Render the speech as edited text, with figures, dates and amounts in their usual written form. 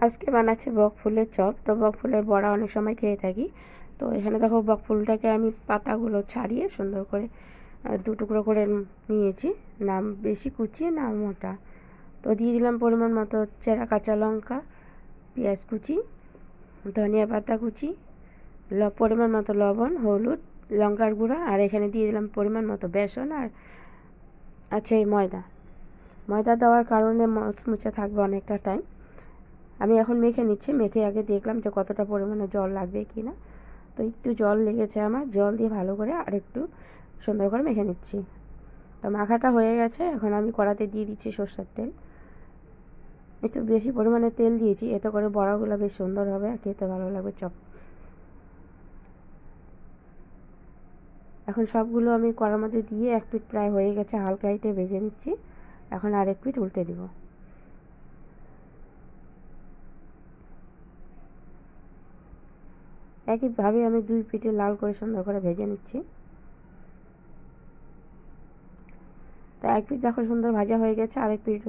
আজকে বানাচ্ছি বক ফুলের চপ। তো বক ফুলের বড়া অনেক সময় খেয়ে থাকি। তো এখানে দেখো বক ফুলটাকে আমি পাতাগুলো ছাড়িয়ে সুন্দর করে দু টুকরো করে নিয়েছি, না বেশি কুচিয়ে না মোটা। তো দিয়ে দিলাম পরিমাণ মতো চেরা কাঁচা লঙ্কা, পেঁয়াজ কুচি, ধনিয়া পাতা কুচি, পরিমাণ মতো লবণ, হলুদ, লঙ্কার গুঁড়া, আর এখানে দিয়ে দিলাম পরিমাণ মতো বেসন আর আছে ময়দা। ময়দা দেওয়ার কারণে মুচমুচে থাকবে অনেকটা টাইম। আমি এখন মেখে নিচ্ছি। মেখে আগে দেখলাম যে কতটা পরিমাণে জল লাগবে কি না। তো একটু জল লেগেছে আমার, জল দিয়ে ভালো করে আর একটু সুন্দর করে মেখে নিচ্ছি। তো মাখাটা হয়ে গেছে। এখন আমি কড়াতে দিয়ে দিচ্ছি সরষের তেল। একটু বেশি পরিমাণে তেল দিয়েছি, এতে করে বড়াগুলো বেশ সুন্দর হবে আর খেতে ভালো লাগবে চপ। এখন সবগুলো আমি কড়ার মধ্যে দিয়ে এক পিঠ প্রায় হয়ে গেছে, হালকা হিটে ভেজে নিচ্ছি। এখন আর এক পিঠ উল্টে দিব। একইভাবে আমি দুই পিঠে লাল করে সুন্দর করে ভেজে নিচ্ছি। তো এক পিঠ দেখো সুন্দর ভাজা হয়ে গেছে, আরেক পিঠ